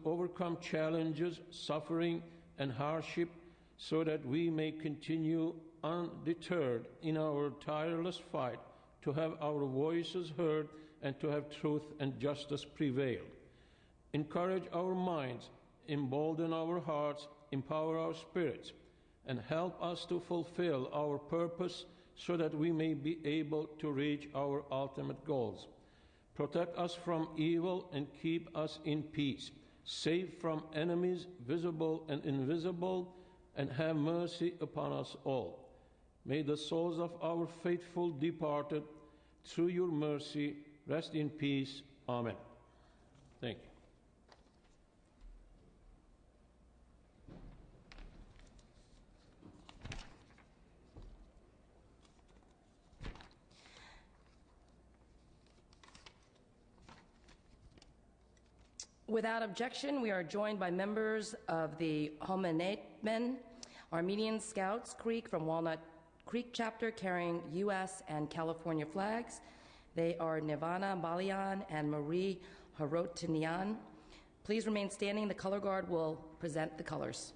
overcome challenges, suffering, and hardship so that we may continue undeterred in our tireless fight to have our voices heard and to have truth and justice prevail. Encourage our minds, embolden our hearts, empower our spirits, and help us to fulfill our purpose so that we may be able to reach our ultimate goals. Protect us from evil and keep us in peace. Save from enemies, visible and invisible, and have mercy upon us all. May the souls of our faithful departed, through your mercy, rest in peace. Amen. Thank you. Without objection, we are joined by members of the Homenetmen, Armenian Scouts Creek from Walnut Creek chapter carrying U.S. and California flags. They are Nirvana Balian and Marie Harotinian. Please remain standing. The color guard will present the colors.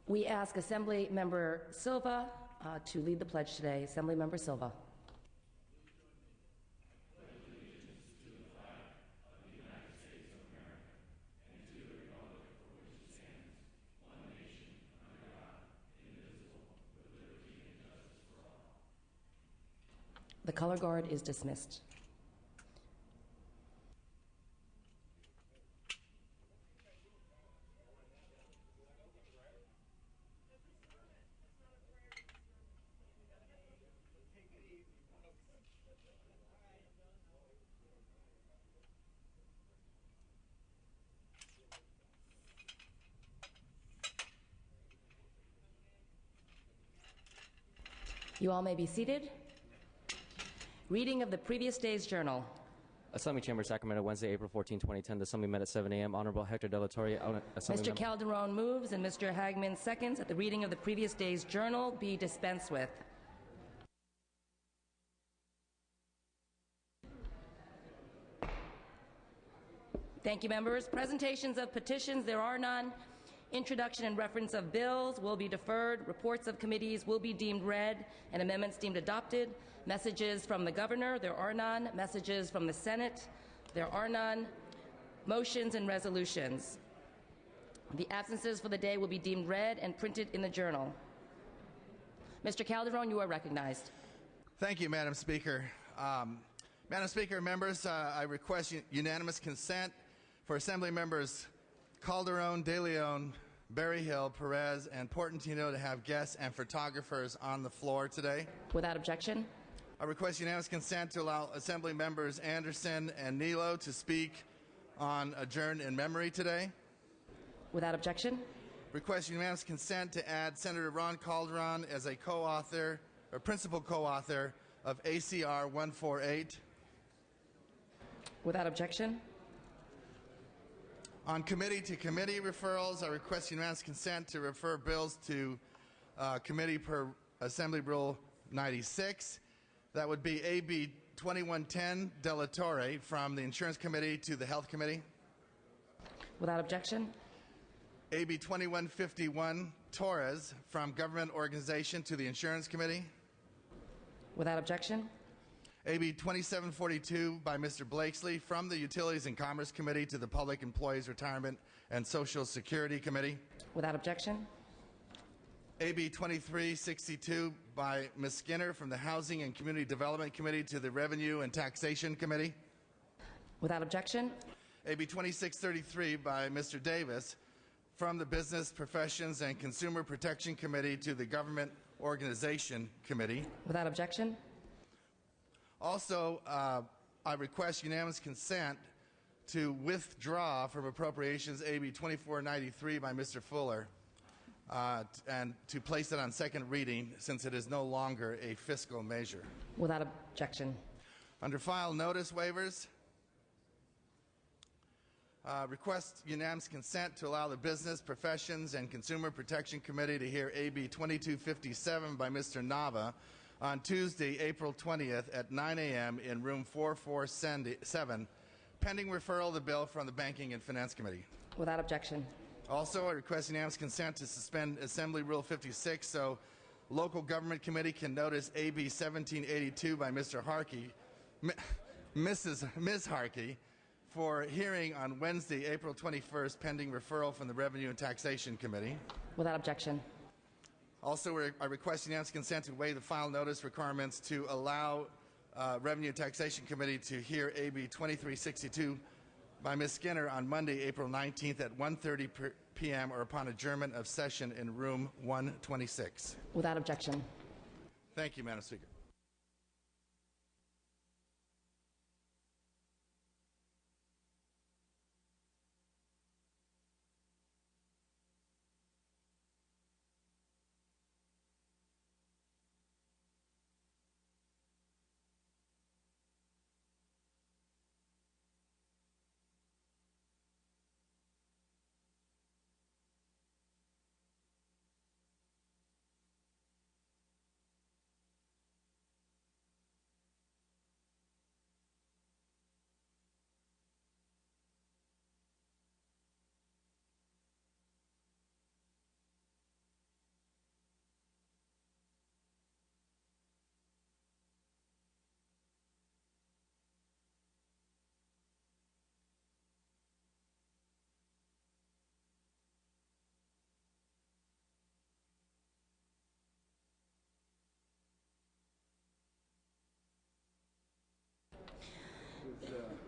We ask Assembly Member Silva to lead the pledge today. Assembly Member Silva. The color guard is dismissed. You all may be seated. Reading of the previous day's journal. Assembly Chamber, Sacramento, Wednesday, April 14, 2010. The Assembly met at 7 a.m. Honorable Hector De La Torre. Mr. Calderon moves and Mr. Hagman seconds that the reading of the previous day's journal be dispensed with. Thank you, members. Presentations of petitions, there are none. Introduction and reference of bills will be deferred. Reports of committees will be deemed read and amendments deemed adopted. Messages from the governor, there are none. Messages from the Senate, there are none. Motions and resolutions. The absences for the day will be deemed read and printed in the journal. Mr. Calderon, you are recognized. Thank you, Madam Speaker. Madam Speaker, members, I request unanimous consent for Assembly Members Calderon, De Leon, Berryhill, Perez, and Portantino to have guests and photographers on the floor today. Without objection. I request unanimous consent to allow Assembly Members Anderson and Nilo to speak on Adjourn in Memory today. Without objection. Request unanimous consent to add Senator Ron Calderon as a co-author or principal co-author of ACR 148. Without objection. On committee-to-committee referrals, I request unanimous consent to refer bills to committee per Assembly Rule 96. That would be AB 2110 De La Torre from the Insurance Committee to the Health Committee. Without objection. AB 2151 Torres from Government Organization to the Insurance Committee. Without objection. AB 2742 by Mr. Blakesley from the Utilities and Commerce Committee to the Public Employees Retirement and Social Security Committee. Without objection. AB 2362 by Ms. Skinner from the Housing and Community Development Committee to the Revenue and Taxation Committee. Without objection. AB 2633 by Mr. Davis from the Business, Professions, and Consumer Protection Committee to the Government Organization Committee. Without objection. Also, I request unanimous consent to withdraw from Appropriations AB 2493 by Mr. Fuller and to place it on second reading since it is no longer a fiscal measure. Without objection. Under file notice waivers, request unanimous consent to allow the Business, Professions, and Consumer Protection Committee to hear AB 2257 by Mr. Nava on Tuesday, April 20th at 9 a.m. in room 447, pending referral of the bill from the Banking and Finance Committee. Without objection. Also, I request unanimous consent to suspend Assembly Rule 56 so Local Government Committee can notice AB 1782 by Mr. Harkey, Ms. Harkey, for hearing on Wednesday, April 21st, pending referral from the Revenue and Taxation Committee. Without objection. Also, I request unanimous consent to waive the final notice requirements to allow Revenue and Taxation Committee to hear AB 2362 by Ms. Skinner on Monday, April 19th at 1:30 p.m. or upon adjournment of session in room 126. Without objection. Thank you, Madam Speaker.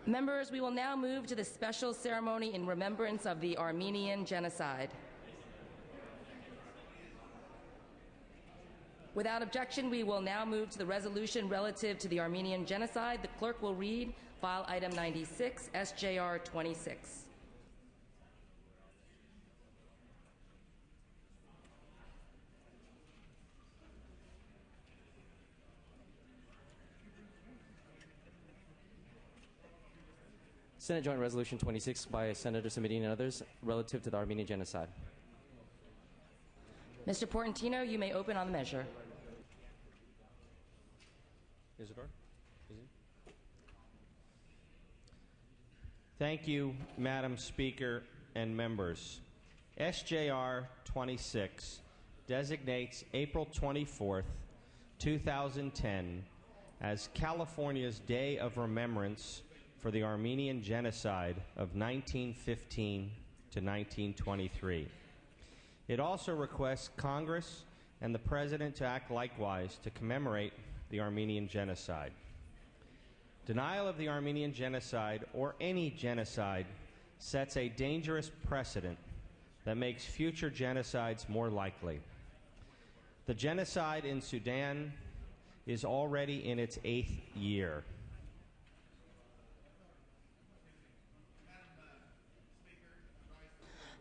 Members, we will now move to the special ceremony in remembrance of the Armenian Genocide. Without objection, we will now move to the resolution relative to the Armenian Genocide. The clerk will read file item 96, SJR 26. Senate Joint Resolution 26 by Senator Samidin and others relative to the Armenian Genocide. Mr. Portantino, you may open on the measure. Isidore? Thank you, Madam Speaker and members. SJR 26 designates April 24th, 2010 as California's Day of Remembrance for the Armenian Genocide of 1915 to 1923. It also requests Congress and the President to act likewise to commemorate the Armenian Genocide. Denial of the Armenian Genocide, or any genocide, sets a dangerous precedent that makes future genocides more likely. The genocide in Sudan is already in its 8th year.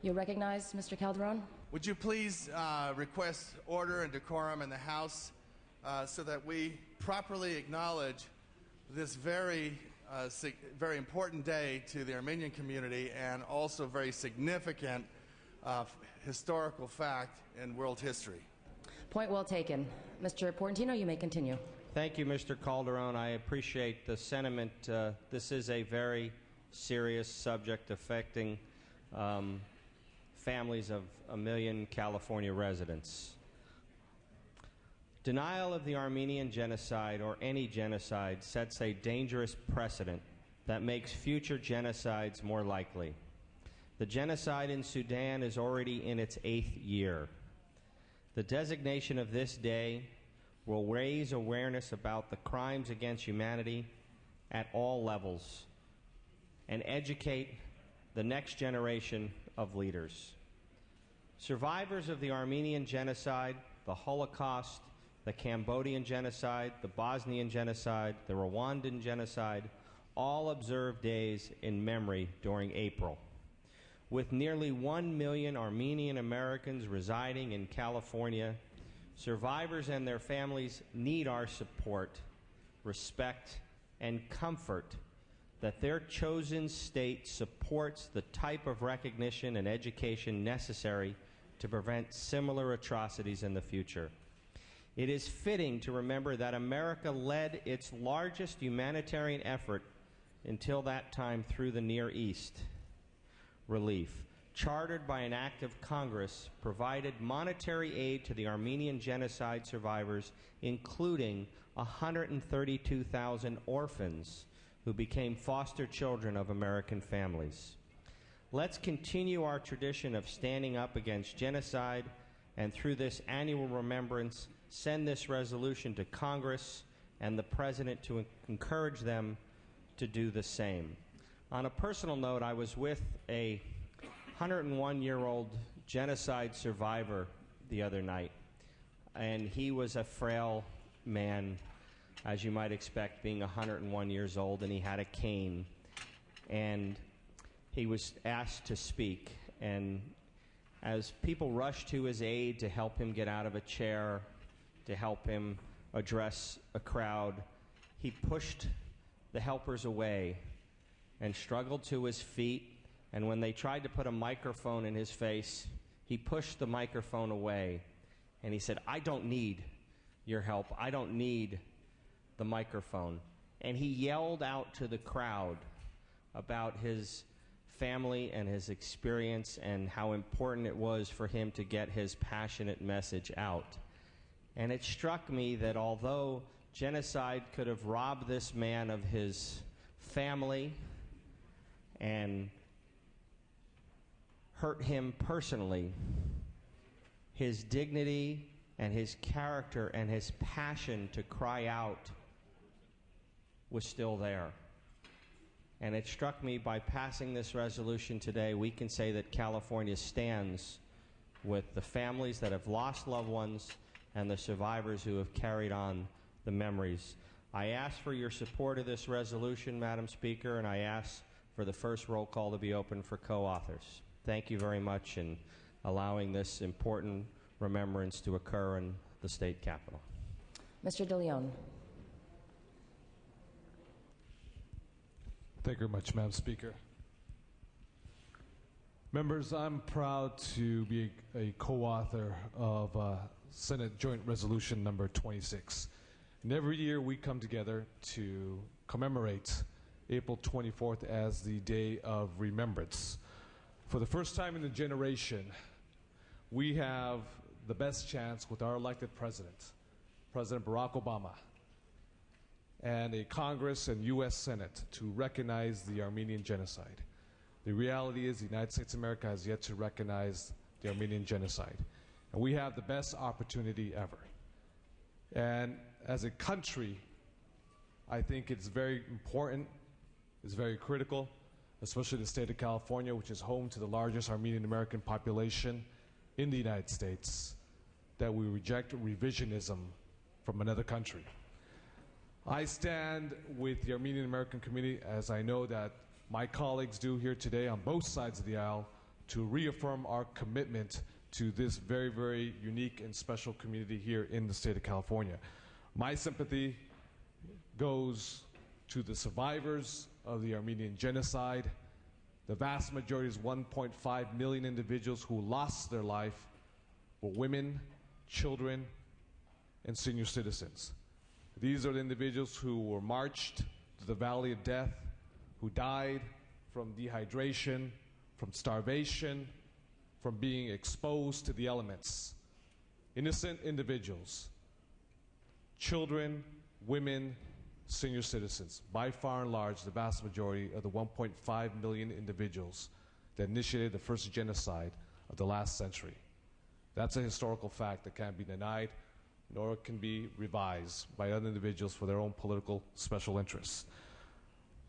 You're recognized, Mr. Calderon. Would you please request order and decorum in the House so that we properly acknowledge this very important day to the Armenian community and also very significant historical fact in world history. Point well taken. Mr. Portantino, you may continue. Thank you, Mr. Calderon. I appreciate the sentiment. This is a very serious subject affecting families of 1 million California residents. Denial of the Armenian Genocide, or any genocide, sets a dangerous precedent that makes future genocides more likely. The genocide in Sudan is already in its 8th year. The designation of this day will raise awareness about the crimes against humanity at all levels and educate the next generation of leaders. Survivors of the Armenian genocide, the Holocaust, the Cambodian genocide, the Bosnian genocide, the Rwandan genocide, all observe days in memory during April. With nearly 1 million Armenian Americans residing in California, survivors and their families need our support, respect, and comfort that their chosen state supports the type of recognition and education necessary to prevent similar atrocities in the future. It is fitting to remember that America led its largest humanitarian effort until that time through the Near East relief, chartered by an act of Congress, provided monetary aid to the Armenian genocide survivors, including 132,000 orphans who became foster children of American families. Let's continue our tradition of standing up against genocide, and through this annual remembrance, send this resolution to Congress and the President to encourage them to do the same. On a personal note, I was with a 101-year-old genocide survivor the other night, and he was a frail man, as you might expect, being 101 years old, and he had a cane, and he was asked to speak. And as people rushed to his aid to help him get out of a chair, to help him address a crowd, he pushed the helpers away and struggled to his feet. And when they tried to put a microphone in his face, he pushed the microphone away. And he said, "I don't need your help. I don't need the microphone." And he yelled out to the crowd about his family and his experience and how important it was for him to get his passionate message out. And it struck me that although genocide could have robbed this man of his family and hurt him personally, his dignity and his character and his passion to cry out was still there. And it struck me, by passing this resolution today, we can say that California stands with the families that have lost loved ones and the survivors who have carried on the memories. I ask for your support of this resolution, Madam Speaker, and I ask for the first roll call to be open for co-authors. Thank you very much in allowing this important remembrance to occur in the state capitol. Mr. De Leon. Thank you very much, Madam Speaker. Members, I'm proud to be a co-author of Senate Joint Resolution number 26. And every year we come together to commemorate April 24th as the Day of Remembrance. For the first time in a generation, we have the best chance with our elected president, President Barack Obama, and a Congress and U.S. Senate to recognize the Armenian genocide. The reality is the United States of America has yet to recognize the Armenian genocide. And we have the best opportunity ever. And as a country, I think it's very important, it's very critical, especially the state of California, which is home to the largest Armenian American population in the United States, that we reject revisionism from another country. I stand with the Armenian American community, as I know that my colleagues do here today on both sides of the aisle, to reaffirm our commitment to this very, very unique and special community here in the state of California. My sympathy goes to the survivors of the Armenian genocide. The vast majority is 1.5 million individuals who lost their life were women, children, and senior citizens. These are the individuals who were marched to the valley of death, who died from dehydration, from starvation, from being exposed to the elements. Innocent individuals, children, women, senior citizens, by far and large the vast majority of the 1.5 million individuals that initiated the first genocide of the last century. That's a historical fact that can't be denied, nor can be revised by other individuals for their own political special interests.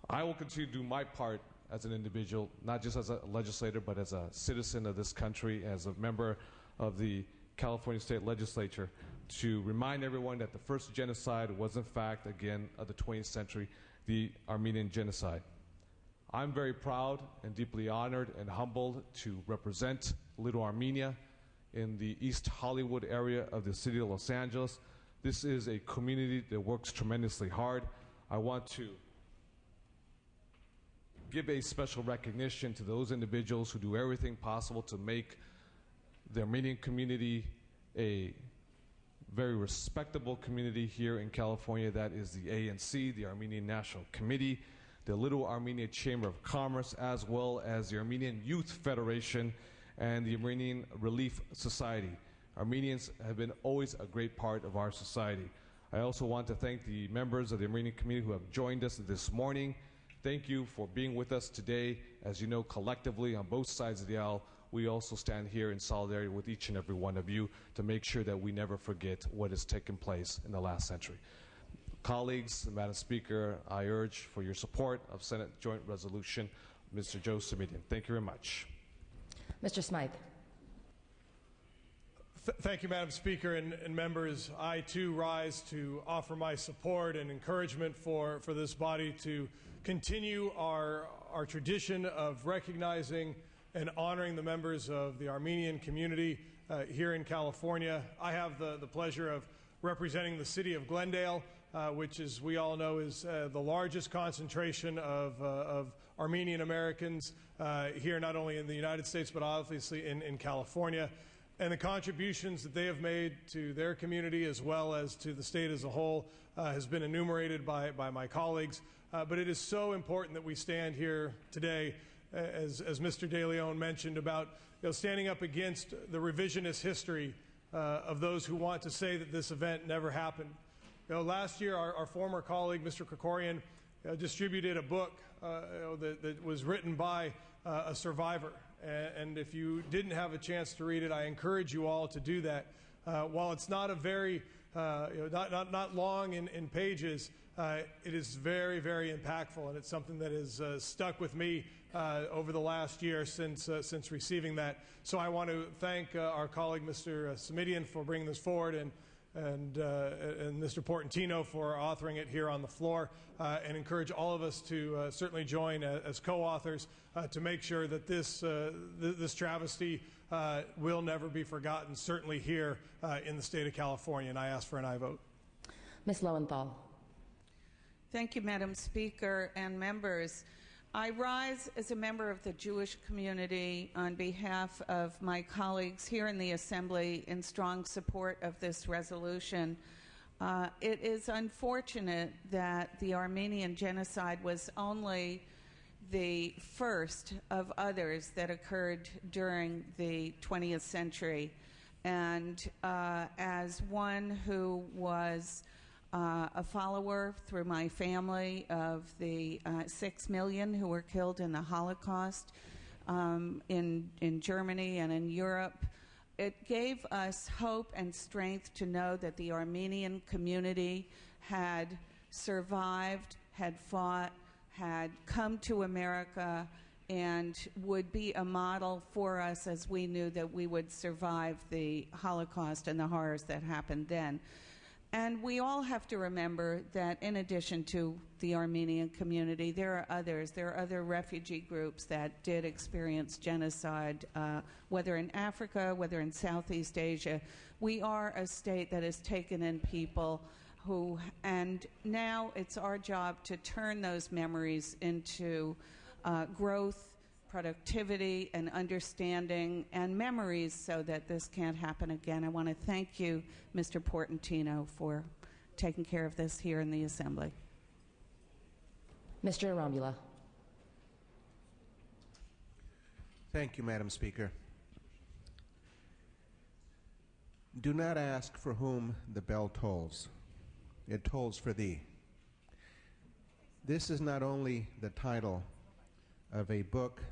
I will continue to do my part as an individual, not just as a legislator, but as a citizen of this country, as a member of the California State Legislature, to remind everyone that the first genocide was in fact, again, of the 20th century, the Armenian genocide. I'm very proud and deeply honored and humbled to represent Little Armenia in the East Hollywood area of the city of Los Angeles. This is a community that works tremendously hard. I want to give a special recognition to those individuals who do everything possible to make the Armenian community a very respectable community here in California. That is the ANC, the Armenian National Committee, the Little Armenia Chamber of Commerce, as well as the Armenian Youth Federation and the Armenian Relief Society. Armenians have been always a great part of our society. I also want to thank the members of the Armenian community who have joined us this morning. Thank you for being with us today. As you know, collectively on both sides of the aisle, we also stand here in solidarity with each and every one of you to make sure that we never forget what has taken place in the last century. Colleagues, Madam Speaker, I urge for your support of Senate Joint Resolution, Mr. Joe Simitian. Thank you very much. Mr. Smythe. Thank you, Madam Speaker and members. I, too, rise to offer my support and encouragement for this body to continue our tradition of recognizing and honoring the members of the Armenian community here in California. I have the pleasure of representing the city of Glendale, which, as we all know, is the largest concentration of Armenian Americans here, not only in the United States, but obviously in California. And the contributions that they have made to their community as well as to the state as a whole has been enumerated by my colleagues. But it is so important that we stand here today, as Mr. De Leon mentioned, about standing up against the revisionist history of those who want to say that this event never happened. Last year, our former colleague, Mr. Krikorian, distributed a book that was written by a survivor. And if you didn't have a chance to read it, I encourage you all to do that. While it's not a very, not long in pages, it is very, very impactful, and it's something that has stuck with me over the last year since receiving that. So I want to thank our colleague, Mr. Simitian, for bringing this forward, and Mr. Portantino for authoring it here on the floor, and encourage all of us to certainly join as co-authors to make sure that this travesty will never be forgotten, certainly here in the state of California, and I ask for an aye vote. Ms. Lowenthal. Thank you, Madam Speaker and members. I rise as a member of the Jewish community on behalf of my colleagues here in the Assembly in strong support of this resolution. It is unfortunate that the Armenian genocide was only the first of others that occurred during the 20th century. And as one who was a follower through my family of the 6 million who were killed in the Holocaust in Germany and in Europe, it gave us hope and strength to know that the Armenian community had survived, had fought, had come to America, and would be a model for us as we knew that we would survive the Holocaust and the horrors that happened then. And we all have to remember that in addition to the Armenian community, there are others. There are other refugee groups that did experience genocide, whether in Africa, whether in Southeast Asia. We are a state that has taken in people who, and now it's our job to turn those memories into growth, productivity, and understanding, and memories so that this can't happen again. I want to thank you, Mr. Portantino, for taking care of this here in the Assembly. Mr. Arambula. Thank you, Madam Speaker. Do not ask for whom the bell tolls. It tolls for thee. This is not only the title of a book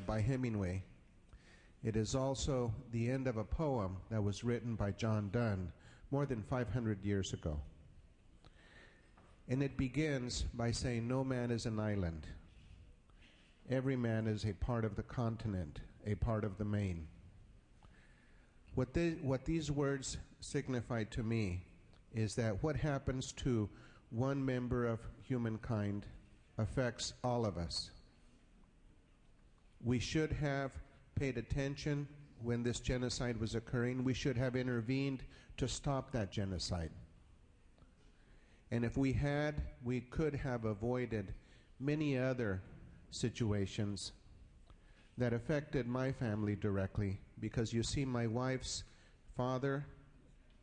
by Hemingway. It is also the end of a poem that was written by John Donne more than 500 years ago. And it begins by saying, no man is an island. Every man is a part of the continent, a part of the main. What these words signify to me is that what happens to one member of humankind affects all of us. We should have paid attention when this genocide was occurring. We should have intervened to stop that genocide. And if we had, we could have avoided many other situations that affected my family directly, because you see, my wife's father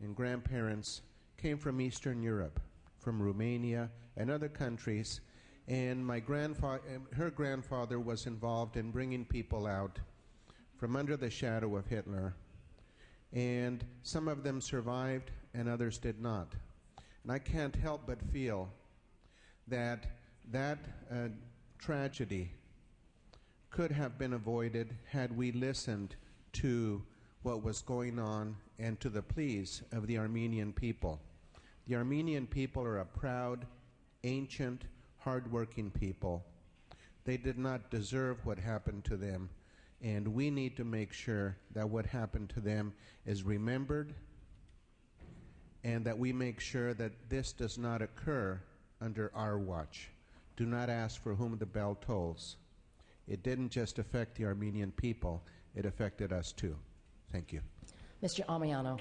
and grandparents came from Eastern Europe, from Romania and other countries, and her grandfather was involved in bringing people out from under the shadow of Hitler, and some of them survived and others did not. And I can't help but feel that tragedy could have been avoided had we listened to what was going on and to the pleas of the Armenian people. The Armenian people are a proud, ancient, hardworking people. They did not deserve what happened to them, and we need to make sure that what happened to them is remembered, and that we make sure that this does not occur under our watch. Do not ask for whom the bell tolls. It didn't just affect the Armenian people, it affected us too. Thank you. Mr. Amiano.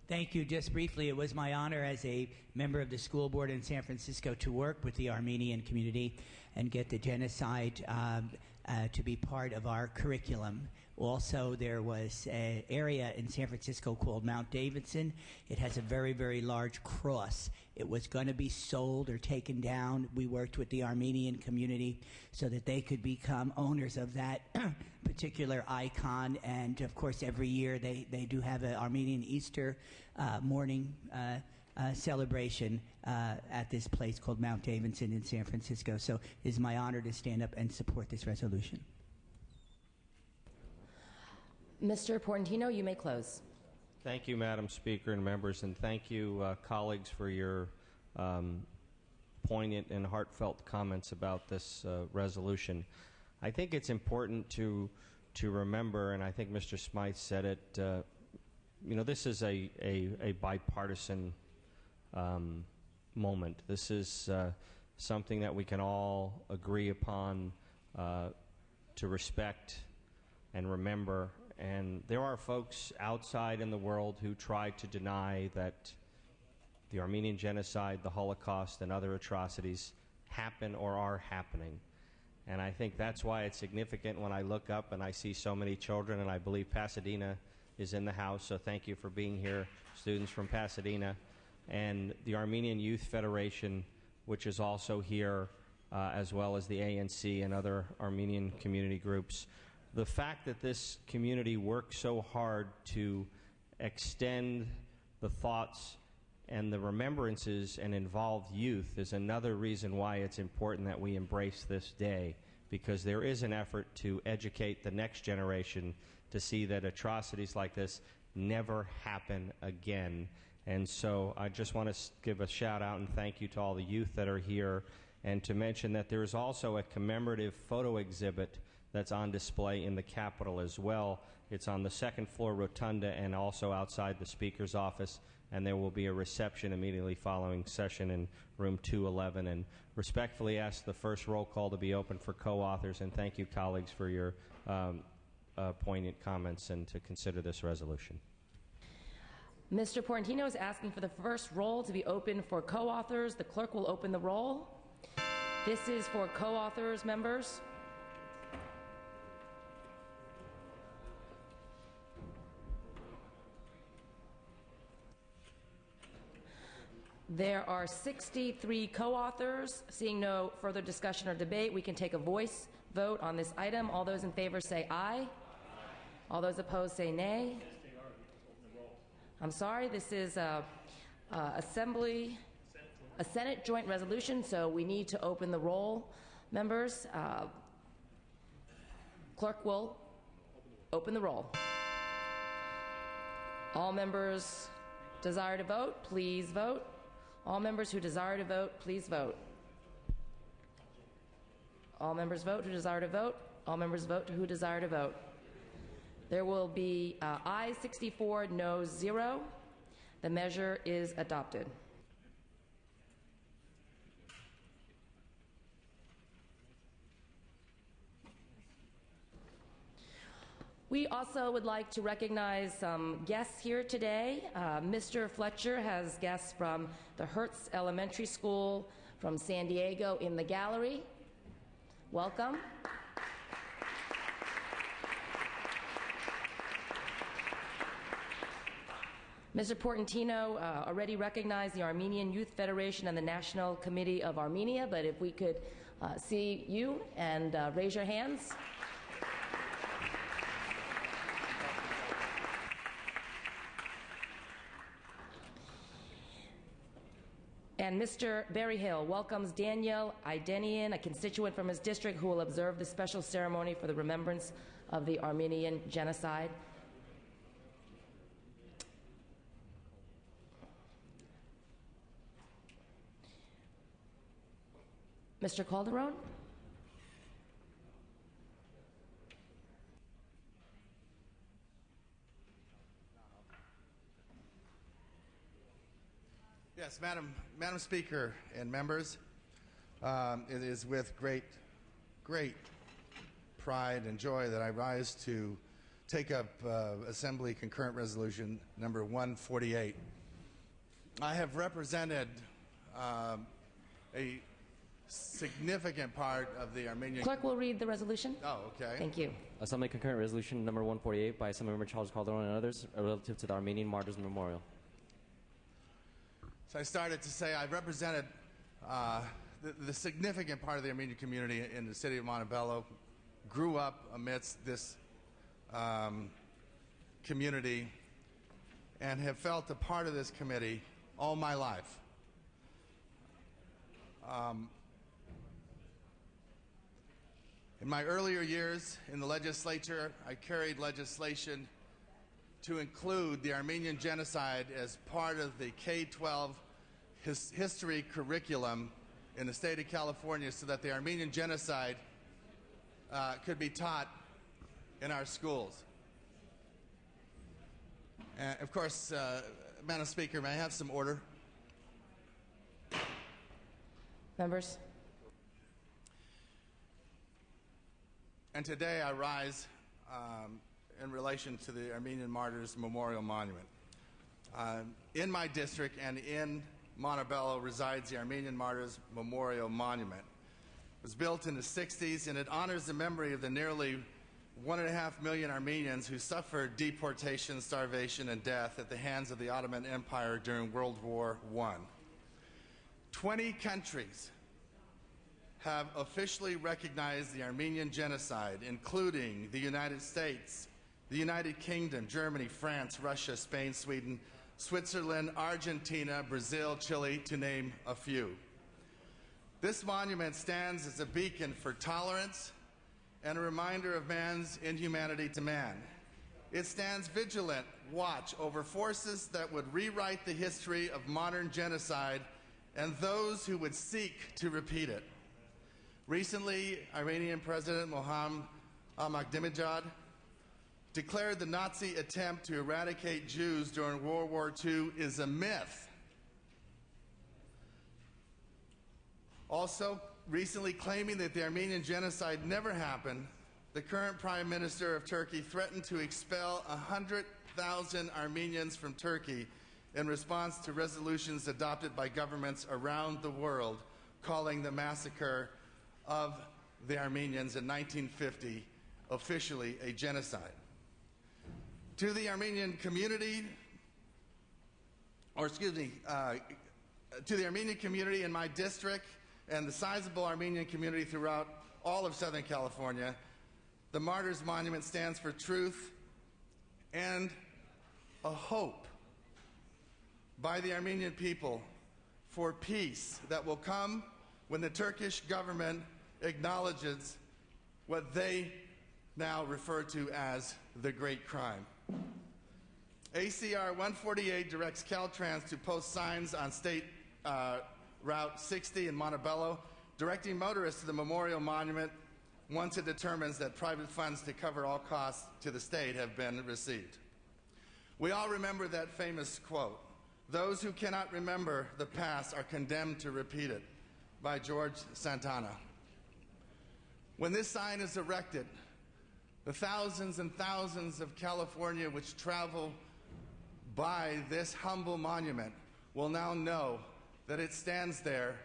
Thank you. Just briefly, it was my honor as a member of the school board in San Francisco to work with the Armenian community and get the genocide to be part of our curriculum. Also, there was an area in San Francisco called Mount Davidson. It has a very, very large cross. It was going to be sold or taken down. We worked with the Armenian community so that they could become owners of that particular icon. And, of course, every year they do have an Armenian Easter morning celebration at this place called Mount Davidson in San Francisco. So it is my honor to stand up and support this resolution. Mr. Portantino, you may close. Thank you, Madam Speaker and members, and thank you, colleagues, for your poignant and heartfelt comments about this resolution. I think it's important to remember, and I think Mr. Smythe said it, this is a bipartisan moment. This is something that we can all agree upon to respect and remember. And there are folks outside in the world who try to deny that the Armenian genocide, the Holocaust, and other atrocities happen or are happening. And I think that's why it's significant when I look up and I see so many children, and I believe Pasadena is in the house, so thank you for being here, students from Pasadena, and the Armenian Youth Federation, which is also here, as well as the ANC and other Armenian community groups. The fact that this community worked so hard to extend the thoughts and the remembrances and involve youth is another reason why it's important that we embrace this day, because there is an effort to educate the next generation to see that atrocities like this never happen again. And so I just want to give a shout out and thank you to all the youth that are here, and to mention that there is also a commemorative photo exhibit that's on display in the Capitol as well. It's on the second floor rotunda and also outside the Speaker's office, and there will be a reception immediately following session in room 211. And respectfully ask the first roll call to be open for co-authors, and thank you, colleagues, for your poignant comments and to consider this resolution. Mr. Portantino is asking for the first roll to be open for co-authors. The clerk will open the roll. This is for co-authors, members. There are 63 co-authors. Seeing no further discussion or debate, we can take a voice vote on this item. All those in favor say aye. All those opposed say nay. I'm sorry, this is a Senate joint resolution, so we need to open the roll, members. Clerk will open the roll. All members desire to vote, please vote. All members who desire to vote, please vote. All members vote who desire to vote. All members vote who desire to vote. There will be ayes 64, noes 0. The measure is adopted. We also would like to recognize some guests here today. Mr. Fletcher has guests from the Hertz Elementary School from San Diego in the gallery. Welcome. Mr. Portantino already recognized the Armenian Youth Federation and the National Committee of Armenia, but if we could see you and raise your hands. And Mr. Berryhill welcomes Daniel Idenian, a constituent from his district who will observe the special ceremony for the remembrance of the Armenian genocide. Mr. Calderon? Yes, Madam Speaker and members, it is with great pride and joy that I rise to take up Assembly Concurrent Resolution number 148. I have represented a significant part of the Armenian... Clerk will read the resolution. Oh, okay. Thank you. Assembly Concurrent Resolution number 148 by Assemblymember Charles Calderon and others relative to the Armenian Martyrs Memorial. So I started to say I've represented the significant part of the Armenian community in the city of Montebello, grew up amidst this community, and have felt a part of this committee all my life. In my earlier years in the legislature, I carried legislation to include the Armenian genocide as part of the K-12 history curriculum in the state of California so that the Armenian genocide could be taught in our schools. And of course, Madam Speaker, may I have some order? Members. And today I rise in relation to the Armenian Martyrs Memorial Monument. In my district and in Montebello resides the Armenian Martyrs Memorial Monument. It was built in the 60s, and it honors the memory of the nearly 1.5 million Armenians who suffered deportation, starvation, and death at the hands of the Ottoman Empire during World War I. 20 countries have officially recognized the Armenian genocide, including the United States, the United Kingdom, Germany, France, Russia, Spain, Sweden, Switzerland, Argentina, Brazil, Chile, to name a few. This monument stands as a beacon for tolerance and a reminder of man's inhumanity to man. It stands vigilant watch over forces that would rewrite the history of modern genocide and those who would seek to repeat it. Recently, Iranian President Mohammad Ahmadinejad declared the Nazi attempt to eradicate Jews during World War II is a myth. Also, recently claiming that the Armenian genocide never happened, the current Prime Minister of Turkey threatened to expel 100,000 Armenians from Turkey in response to resolutions adopted by governments around the world calling the massacre of the Armenians in 1950 officially a genocide. To the Armenian community, to the Armenian community in my district and the sizable Armenian community throughout all of Southern California, the Martyrs Monument stands for truth and a hope by the Armenian people for peace that will come when the Turkish government acknowledges what they now refer to as the Great Crime. ACR 148 directs Caltrans to post signs on State Route 60 in Montebello directing motorists to the memorial monument once it determines that private funds to cover all costs to the state have been received. We all remember that famous quote, "Those who cannot remember the past are condemned to repeat it," by George Santana. When this sign is erected, the thousands and thousands of California which travel by this humble monument will now know that it stands there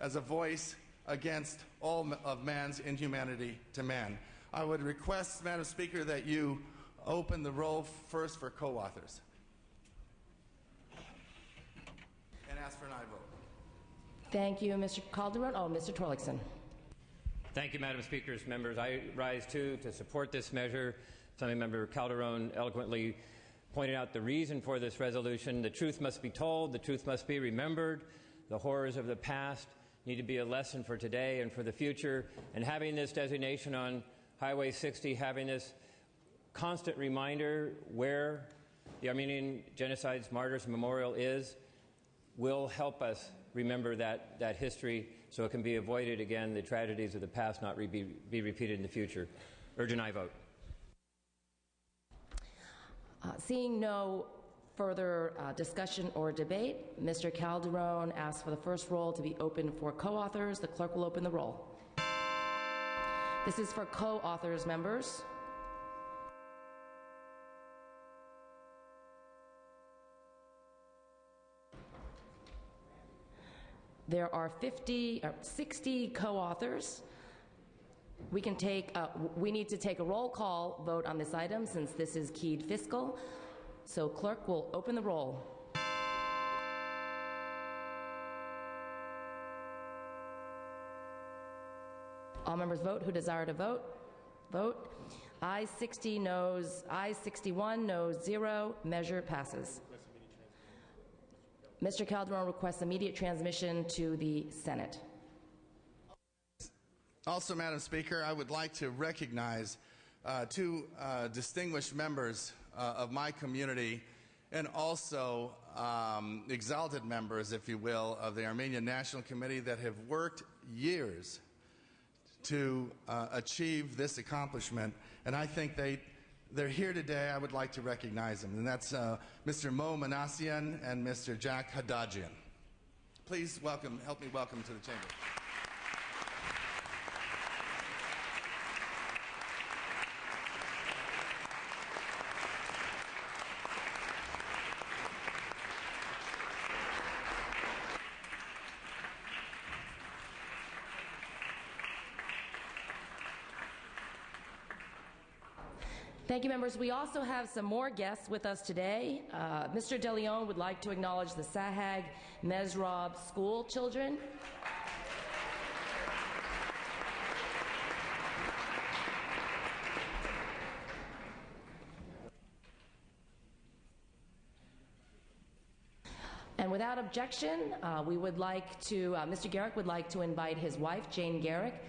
as a voice against all of man's inhumanity to man. I would request, Madam Speaker, that you open the roll first for co-authors and ask for an aye vote. Thank you, Mr. Calderon. Oh, Mr. Torlakson. Thank you, Madam Speaker. Members, I rise too to support this measure. Assembly Member Calderon eloquently pointed out the reason for this resolution. The truth must be told. The truth must be remembered. The horrors of the past need to be a lesson for today and for the future. And having this designation on Highway 60, having this constant reminder where the Armenian Genocide's Martyrs Memorial is, will help us remember that history so it can be avoided again, the tragedies of the past not be repeated in the future. Urge an aye vote. Seeing no further discussion or debate, Mr. Calderon asks for the first roll to be open for co-authors. The clerk will open the roll. This is for co-authors, members. There are 60 co-authors. We need to take a roll call vote on this item since this is keyed fiscal. So clerk will open the roll. All members vote who desire to vote. Vote. Ayes 60, noes, ayes 61, noes 0. Measure passes. Mr. Calderon requests immediate transmission to the Senate. Also, Madam Speaker, I would like to recognize two distinguished members of my community and also exalted members, if you will, of the Armenian National Committee that have worked years to achieve this accomplishment. And I think they're here today. I would like to recognize them. And that's Mr. Mo Manassian and Mr. Jack Hadajian. Please help me welcome to the chamber. Thank you, members. We also have some more guests with us today. Mr. DeLeon would like to acknowledge the Sahag Mesrob school children. And without objection, we would like to, Mr. Garrick would like to invite his wife, Jane Garrick,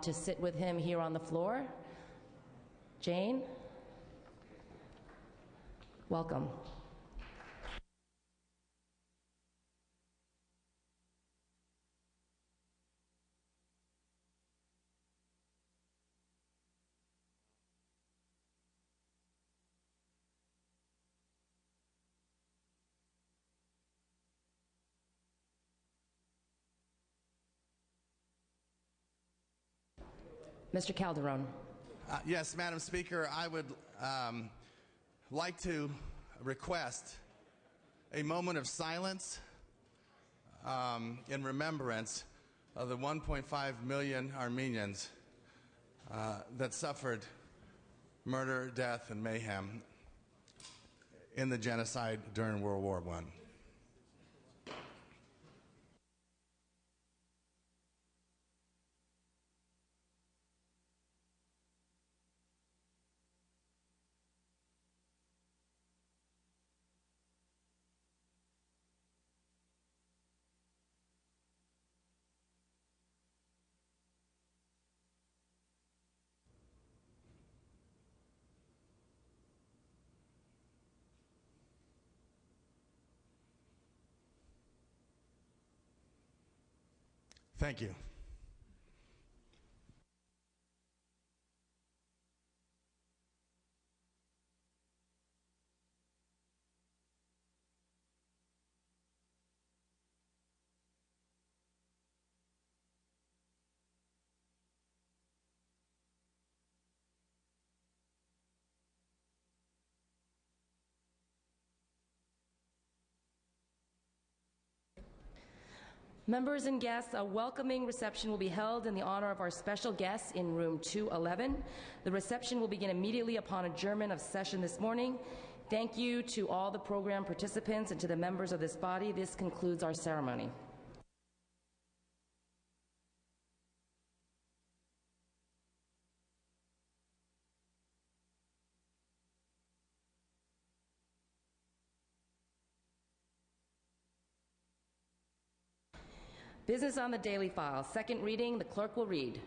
to sit with him here on the floor. Jane? Welcome. Mr. Calderon. Yes, Madam Speaker, I would like to request a moment of silence in remembrance of the 1.5 million Armenians that suffered murder, death, and mayhem in the genocide during World War I. Thank you. Members and guests, a welcoming reception will be held in the honor of our special guests in room 211. The reception will begin immediately upon adjournment of session this morning. Thank you to all the program participants and to the members of this body. This concludes our ceremony. Business on the daily file. Second reading, the clerk will read.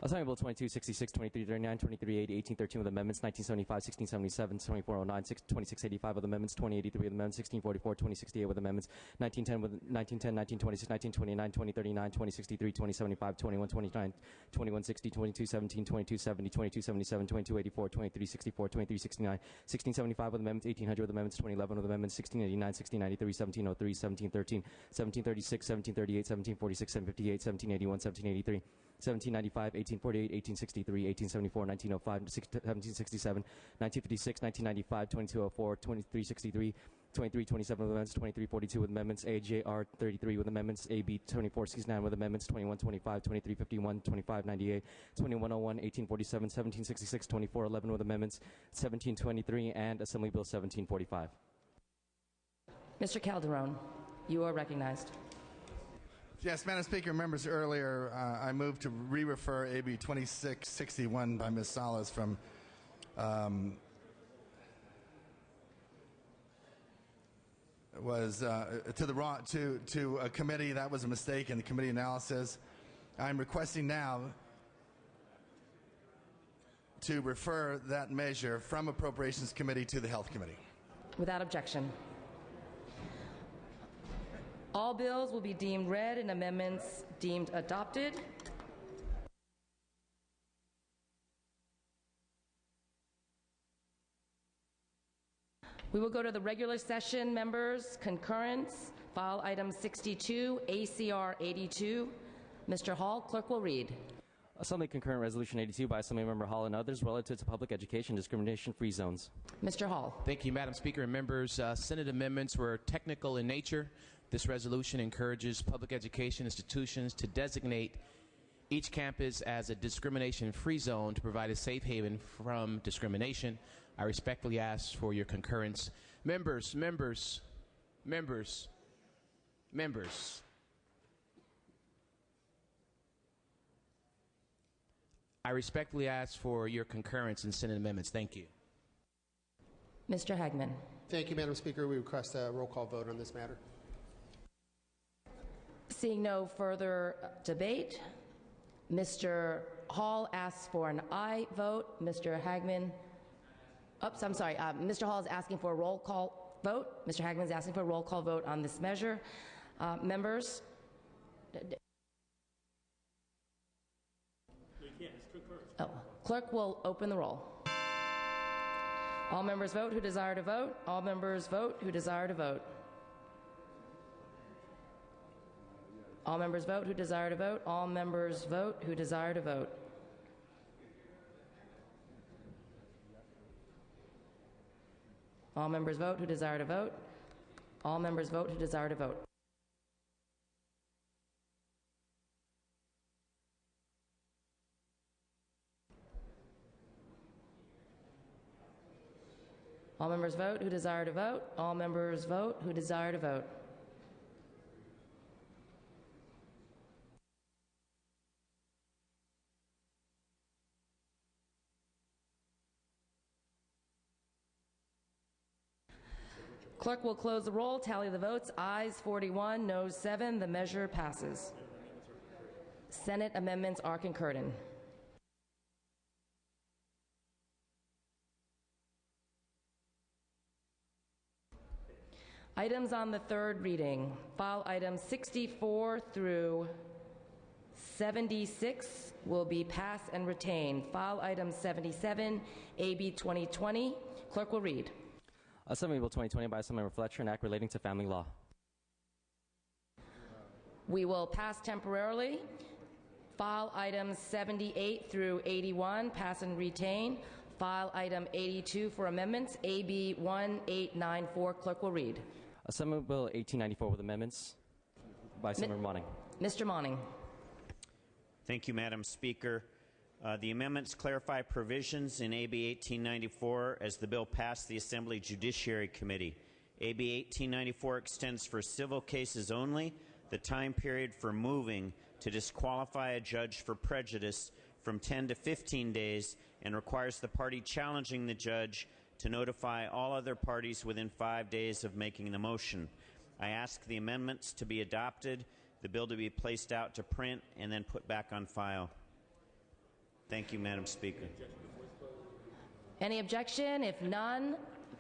Assembly Bill 22, 66, 23, 39, 23, 80, 18, 13 with amendments, 1975, 1677, 2409, 2685 with amendments, 2083 with amendments, 1644, 2068 with amendments, 1910 with 1910, 1926, 1929, 2039, 2063, 2075, 2129, 2160, 2217, 2270, 2277, 2284, 2364, 2369, 1675 with amendments, 1800 with amendments, 2011 with amendments, 1689, 1693, 1703, 1713, 1736, 1738, 1746, 758, 1781, 1783. 1795, 1848, 1863, 1874, 1905, 1767, 1956, 1995, 2204, 2363, 2327 with amendments, 2342 with amendments, AJR 33 with amendments, AB 2469 with amendments, 2125, 2351, 2598, 2101, 1847, 1766, 2411 with amendments, 1723, and Assembly Bill 1745. Mr. Calderon, you are recognized. Yes, Madam Speaker, members, earlier I moved to re-refer AB 2661 by Ms. Salas from to a committee. That was a mistake in the committee analysis. I'm requesting now to refer that measure from Appropriations Committee to the Health Committee. Without objection. All bills will be deemed read and amendments deemed adopted. We will go to the regular session, members. Concurrence, file item 62, ACR 82. Mr. Hall, clerk will read. Assembly Concurrent Resolution 82 by Assemblymember Hall and others relative to public education discrimination-free zones. Mr. Hall. Thank you, Madam Speaker and members. Senate amendments were technical in nature. This resolution encourages public education institutions to designate each campus as a discrimination-free zone to provide a safe haven from discrimination. I respectfully ask for your concurrence. Members. I respectfully ask for your concurrence in Senate amendments. Thank you. Mr. Hagman. Thank you, Madam Speaker. We request a roll call vote on this matter. Seeing no further debate, Mr. Hall asks for an aye vote. Mr. Hagman, Mr. Hall is asking for a roll call vote. Mr. Hagman is asking for a roll call vote on this measure. Members? Clerk will open the roll. All members vote who desire to vote. All members vote who desire to vote. All members vote who desire to vote. All members vote who desire to vote. All members vote who desire to vote. All members vote who desire to vote. All members vote who desire to vote. All members vote who desire to vote. Clerk will close the roll, tally the votes. Ayes 41, noes 7. The measure passes. Senate amendments are concurred in. Items on the third reading. File items 64 through 76 will be passed and retained. File item 77, AB 2020. Clerk will read. Assembly Bill 2020 by Assemblymember Fletcher, an act relating to family law. We will pass temporarily. File items 78 through 81, pass and retain. File item 82 for amendments, AB 1894. Clerk will read. Assembly Bill 1894 with amendments by Assemblymember Monning. Mr. Monning. Thank you, Madam Speaker. The amendments clarify provisions in AB 1894 as the bill passed the Assembly Judiciary Committee. AB 1894 extends for civil cases only the time period for moving to disqualify a judge for prejudice from 10 to 15 days and requires the party challenging the judge to notify all other parties within 5 days of making the motion. I ask the amendments to be adopted, the bill to be placed out to print, and then put back on file. Thank you, Madam Speaker. Any objection? If none,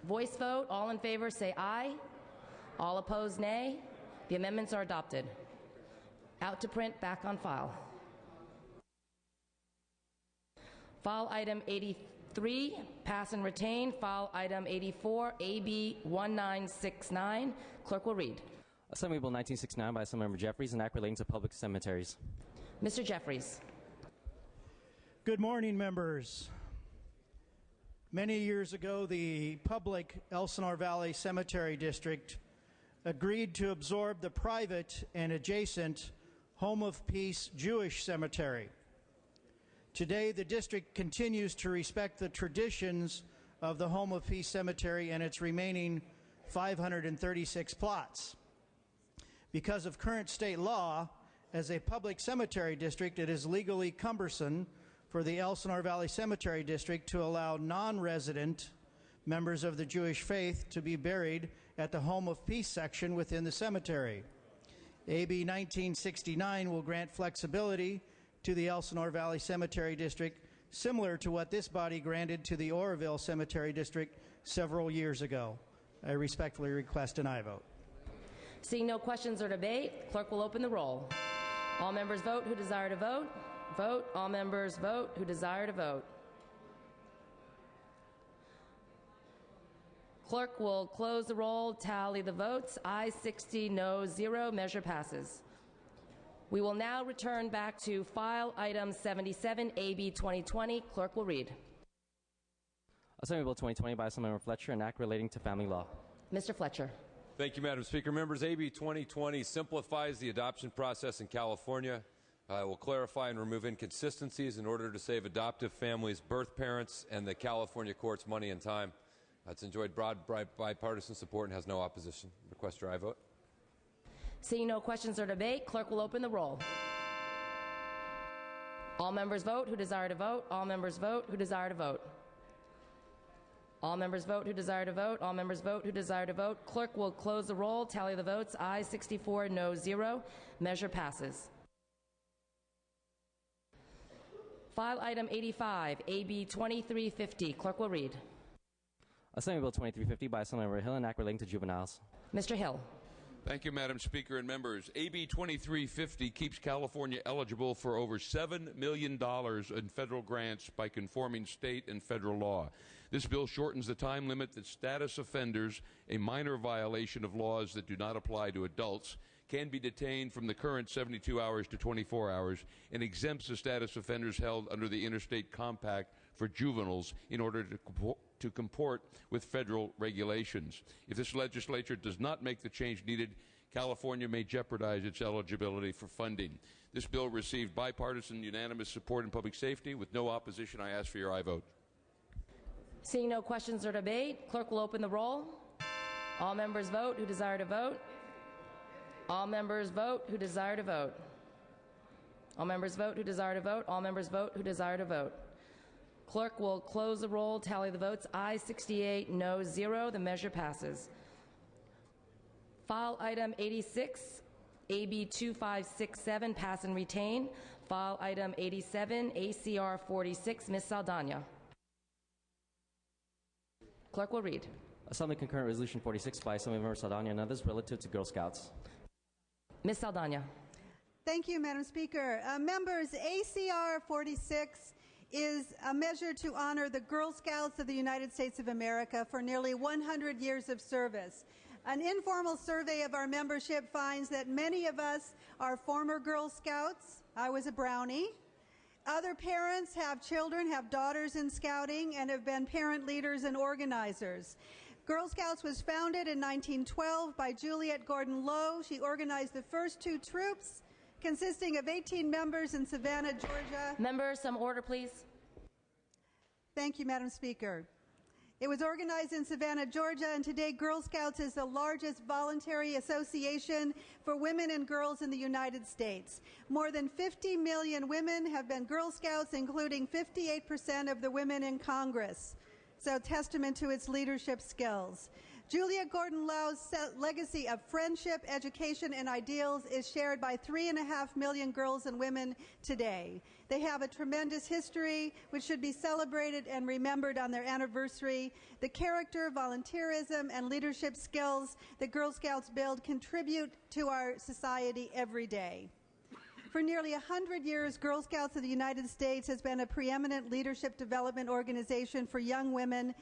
voice vote. All in favor say aye. All opposed, nay. The amendments are adopted. Out to print, back on file. File item 83, pass and retain. File item 84, AB 1969. Clerk will read. Assembly Bill 1969 by Assemblymember Jeffries, an act relating to public cemeteries. Mr. Jeffries. Good morning, members. Many years ago, the public Elsinore Valley Cemetery District agreed to absorb the private and adjacent Home of Peace Jewish Cemetery. Today, the district continues to respect the traditions of the Home of Peace Cemetery and its remaining 536 plots. Because of current state law, as a public cemetery district, it is legally cumbersome for the Elsinore Valley Cemetery District to allow non-resident members of the Jewish faith to be buried at the Home of Peace section within the cemetery. AB 1969 will grant flexibility to the Elsinore Valley Cemetery District, similar to what this body granted to the Oroville Cemetery District several years ago. I respectfully request an aye vote. Seeing no questions or debate, clerk will open the roll. All members vote who desire to vote. Vote. All members vote who desire to vote. Clerk will close the roll, tally the votes. Ayes 60, no 0. Measure passes. We will now return back to file item 77, AB 2020. Clerk will read. Assembly Bill 2020 by Assemblymember Fletcher, an act relating to family law. Mr. Fletcher. Thank you, Madam Speaker. Members, AB 2020 simplifies the adoption process in California. It will clarify and remove inconsistencies in order to save adoptive families, birth parents, and the California courts money and time. It's enjoyed broad bipartisan support and has no opposition. Request your aye vote. Seeing no questions or debate, clerk will open the roll. All members vote who desire to vote. All members vote who desire to vote. All members vote who desire to vote. All members vote who desire to vote. Clerk will close the roll, tally the votes. Ayes 64, no 0. Measure passes. File item 85, AB 2350. Clerk will read. Assembly Bill 2350 by Assemblymember Hill, an act relating to juveniles. Mr. Hill. Thank you, Madam Speaker and members. AB 2350 keeps California eligible for over $7 million in federal grants by conforming state and federal law. This bill shortens the time limit that status offenders, a minor violation of laws that do not apply to adults, can be detained from the current 72 hours to 24 hours and exempts the status offenders held under the Interstate Compact for juveniles in order to comport with federal regulations. If this legislature does not make the change needed, California may jeopardize its eligibility for funding. This bill received bipartisan unanimous support in public safety. With no opposition, I ask for your aye vote. Seeing no questions or debate, clerk will open the roll. All members vote who desire to vote. All members vote who desire to vote. All members vote who desire to vote. All members vote who desire to vote. Clerk will close the roll, tally the votes. Ayes 68, no 0. The measure passes. File item 86, AB 2567, pass and retain. File item 87, ACR 46, Ms. Saldana. Clerk will read. Assembly Concurrent Resolution 46 by Assemblymember Saldana and others relative to Girl Scouts. Ms. Saldana. Thank you, Madam Speaker. Members, ACR 46 is a measure to honor the Girl Scouts of the United States of America for nearly 100 years of service. An informal survey of our membership finds that many of us are former Girl Scouts. I was a Brownie. Other parents have children, have daughters in scouting, and have been parent leaders and organizers. Girl Scouts was founded in 1912 by Juliette Gordon Low. She organized the first 2 troops consisting of 18 members in Savannah, Georgia. Members, some order, please. Thank you, Madam Speaker. It was organized in Savannah, Georgia, and today Girl Scouts is the largest voluntary association for women and girls in the United States. More than 50 million women have been Girl Scouts, including 58% of the women in Congress. So, testament to its leadership skills. Julia Gordon-Lau's legacy of friendship, education, and ideals is shared by 3.5 million girls and women today. They have a tremendous history which should be celebrated and remembered on their anniversary. The character, volunteerism, and leadership skills that Girl Scouts build contribute to our society every day. For nearly 100 years, Girl Scouts of the United States has been a preeminent leadership development organization for young women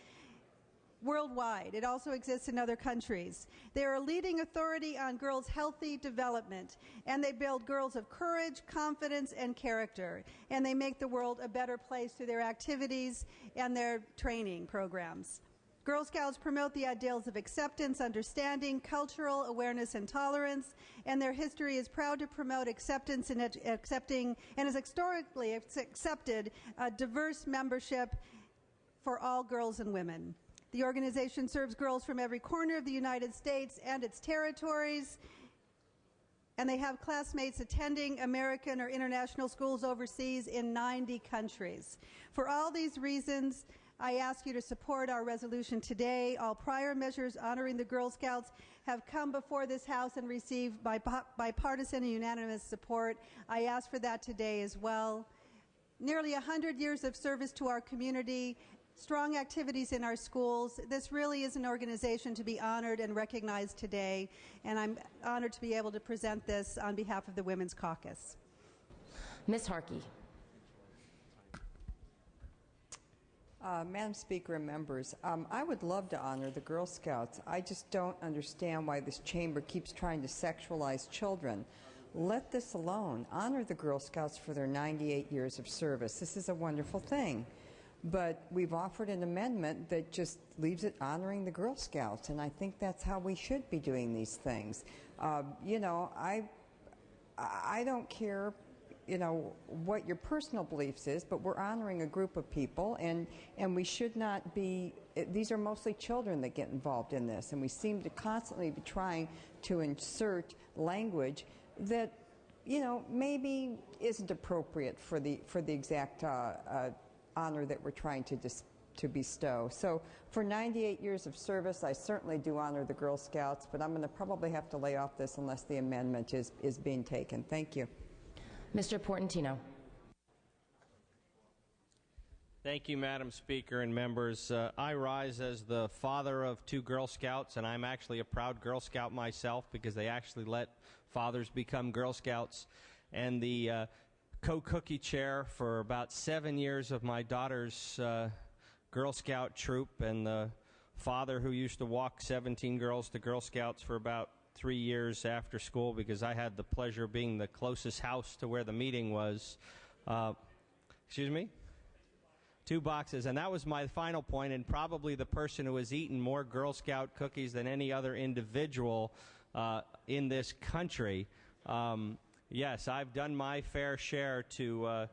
worldwide. It also exists in other countries. They are a leading authority on girls' healthy development, and they build girls of courage, confidence, and character, and they make the world a better place through their activities and their training programs. Girl Scouts promote the ideals of acceptance, understanding, cultural awareness, and tolerance, and their history is proud to promote acceptance and accepting, and has historically accepted a diverse membership for all girls and women. The organization serves girls from every corner of the United States and its territories, and they have classmates attending American or international schools overseas in 90 countries. For all these reasons, I ask you to support our resolution today. All prior measures honoring the Girl Scouts have come before this House and received bipartisan and unanimous support. I ask for that today as well. Nearly 100 years of service to our community, strong activities in our schools. This really is an organization to be honored and recognized today, and I'm honored to be able to present this on behalf of the Women's Caucus. Ms. Harkey. Madam Speaker and members, I would love to honor the Girl Scouts. I just don't understand why this chamber keeps trying to sexualize children. Let this alone. Honor the Girl Scouts for their 98 years of service. This is a wonderful thing. But we've offered an amendment that just leaves it honoring the Girl Scouts, and I think that's how we should be doing these things. You know, I don't care, you know, what your personal beliefs is, but we're honoring a group of people, and we should not be, these are mostly children that get involved in this, and we seem to constantly be trying to insert language that, you know, maybe isn't appropriate for the exact honor that we're trying to bestow. So for 98 years of service, I certainly do honor the Girl Scouts, but I'm going to probably have to lay off this unless the amendment is being taken. Thank you. Mr. Portantino. Thank you, Madam Speaker and members. I rise as the father of 2 Girl Scouts, and I'm actually a proud Girl Scout myself because they actually let fathers become Girl Scouts. And the co-cookie chair for about 7 years of my daughter's Girl Scout troop, and the father who used to walk 17 girls to Girl Scouts for about 3 years after school because I had the pleasure of being the closest house to where the meeting was. Excuse me? 2 boxes, and that was my final point, and probably the person who has eaten more Girl Scout cookies than any other individual in this country. Yes, I've done my fair share to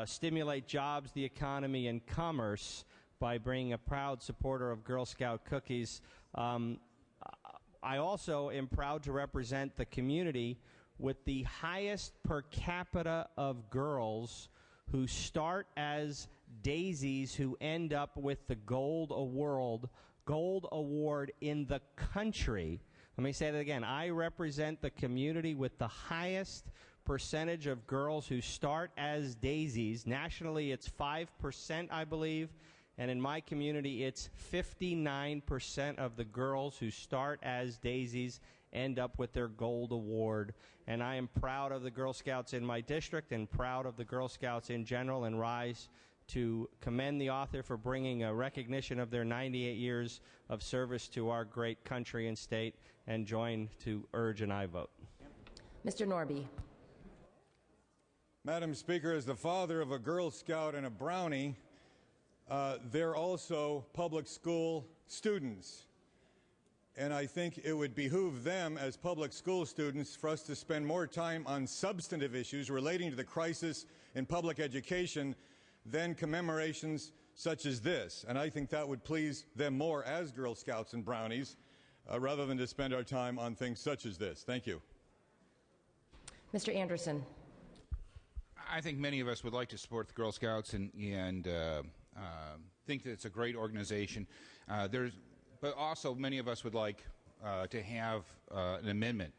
stimulate jobs, the economy, and commerce by being a proud supporter of Girl Scout cookies. I also am proud to represent the community with the highest per capita of girls who start as daisies who end up with the gold award in the country. Let me say that again. I represent the community with the highest percentage of girls who start as daisies. Nationally, it's 5%, I believe. And in my community, it's 59% of the girls who start as daisies end up with their gold award. And I am proud of the Girl Scouts in my district and proud of the Girl Scouts in general, and rise to commend the author for bringing a recognition of their 98 years of service to our great country and state, and join to urge an aye vote. Mr. Norby. Madam Speaker, as the father of a Girl Scout and a Brownie, they're also public school students. and I think it would behoove them as public school students for us to spend more time on substantive issues relating to the crisis in public education than commemorations such as this. And I think that would please them more as Girl Scouts and Brownies, rather than to spend our time on things such as this. Thank you. Mr. Anderson. I think many of us would like to support the Girl Scouts and think that it's a great organization. But also many of us would like to have an amendment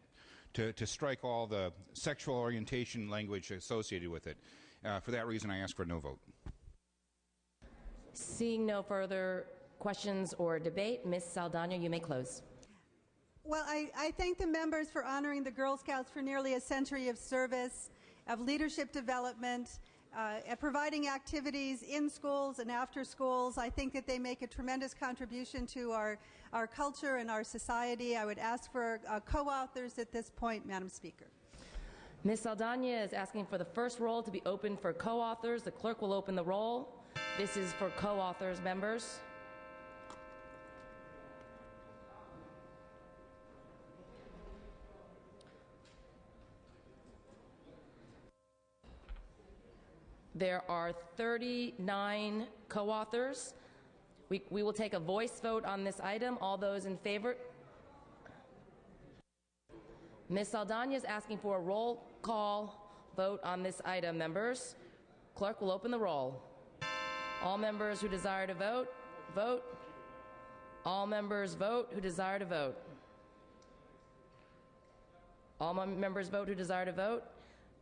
to strike all the sexual orientation language associated with it. For that reason, I ask for no vote. Seeing no further questions or debate, Ms. Saldana, you may close. Well, I thank the members for honoring the Girl Scouts for nearly a century of service, of leadership development, providing activities in schools and after schools. I think that they make a tremendous contribution to our culture and our society. I would ask for co-authors at this point, Madam Speaker. Ms. Saldana is asking for the first roll to be opened for co-authors. The clerk will open the roll. This is for co-authors, members. There are 39 co-authors. We will take a voice vote on this item. All those in favor? Ms. Saldana is asking for a roll call vote on this item, members. Clerk will open the roll. All members who desire to vote, vote. All members vote who desire to vote. All members vote who desire to vote.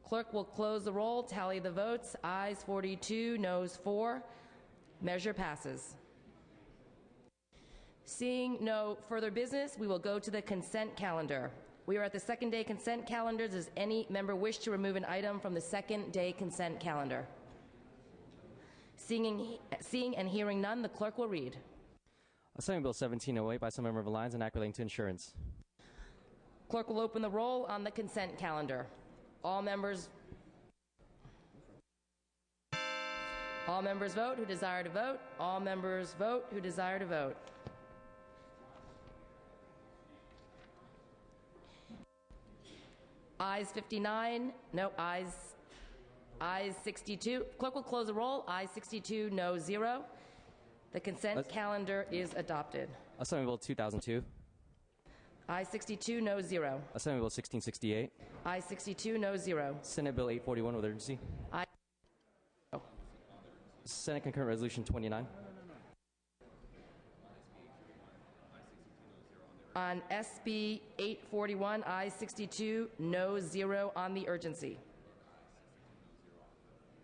Clerk will close the roll, tally the votes. Ayes 42, noes 4. Measure passes. Seeing no further business, we will go to the consent calendar. We are at the second day consent calendar. Does any member wish to remove an item from the second day consent calendar? Seeing and hearing none, the clerk will read. Assembly Bill 1708 by some member of Alliance and Act relating to insurance. Clerk will open the roll on the consent calendar. All members vote who desire to vote. All members vote who desire to vote. Ayes 59, no, ayes 62. Clerk will close the roll. Ayes 62, no 0. The consent calendar is adopted. Assembly Bill 2002. Ayes 62, no 0. Assembly Bill 1668. Ayes 62, no 0. Senate Bill 841 with urgency. Ayes. Senate Concurrent Resolution 29. On SB 841, ayes 62, no 0 on the urgency.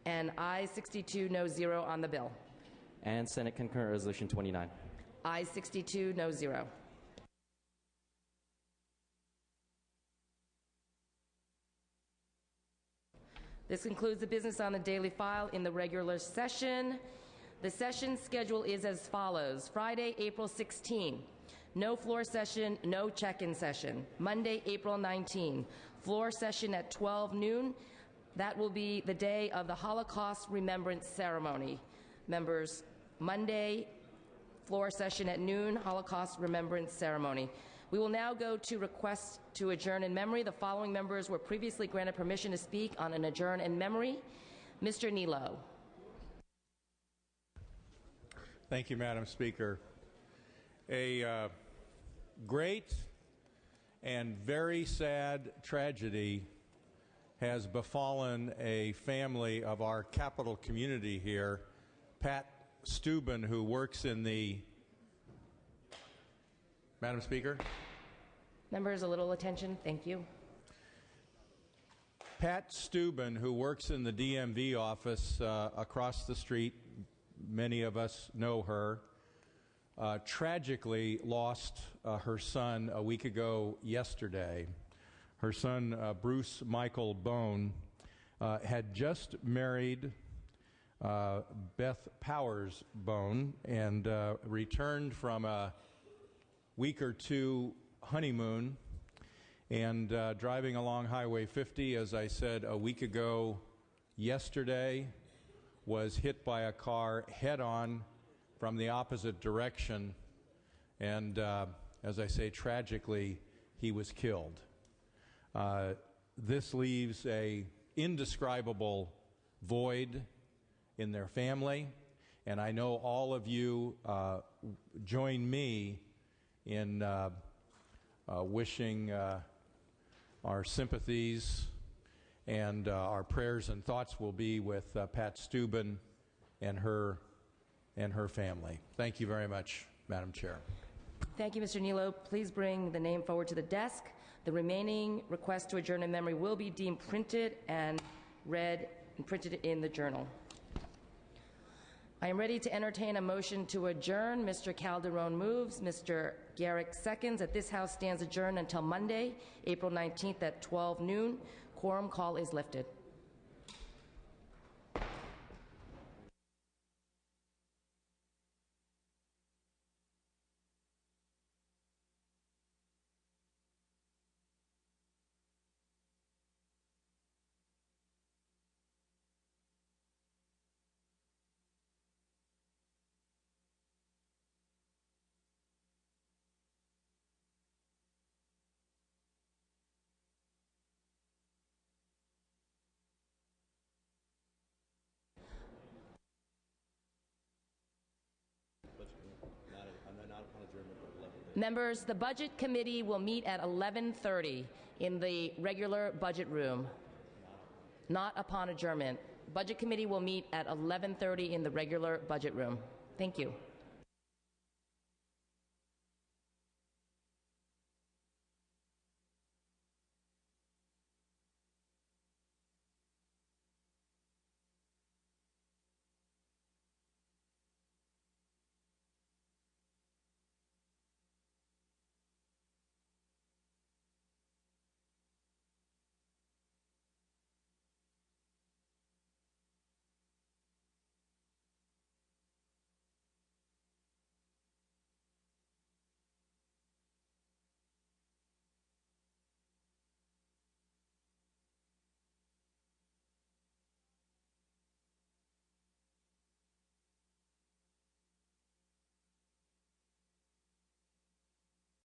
And ayes 62, no 0 on the bill. And Senate Concurrent Resolution 29. Ayes 62, no 0. This concludes the business on the daily file in the regular session. The session schedule is as follows. Friday, April 16, no floor session, no check-in session. Monday, April 19, floor session at 12 noon. That will be the day of the Holocaust Remembrance Ceremony. Members, Monday, floor session at noon, Holocaust Remembrance Ceremony. We will now go to requests to adjourn in memory. The following members were previously granted permission to speak on an adjourn in memory. Mr. Nilo. Thank you, Madam Speaker. A great and very sad tragedy has befallen a family of our capital community here. Pat Steuben, who works in the... Madam Speaker? Members, a little attention. Thank you. Pat Steuben, who works in the DMV office across the street, many of us know her, tragically lost her son a week ago yesterday. Her son, Bruce Michael Bone, had just married Beth Powers Bone and returned from a week or two honeymoon and driving along Highway 50, as I said a week ago yesterday, was hit by a car head-on from the opposite direction, and as I say, tragically, he was killed. This leaves a indescribable void in their family, and I know all of you join me in wishing our sympathies, and our prayers and thoughts will be with Pat Steuben and her family. Thank you very much, Madam Chair. Thank you, Mr. Nilo. Please bring the name forward to the desk. The remaining requests to adjourn in memory will be deemed printed and read and printed in the journal. I am ready to entertain a motion to adjourn. Mr. Calderon moves. Mr. Garrick seconds. That this House stands adjourned until Monday, April 19th at 12 noon. Quorum call is lifted. Members, the Budget Committee will meet at 11:30 in the regular budget room, not upon adjournment. Budget Committee will meet at 11:30 in the regular budget room. Thank you.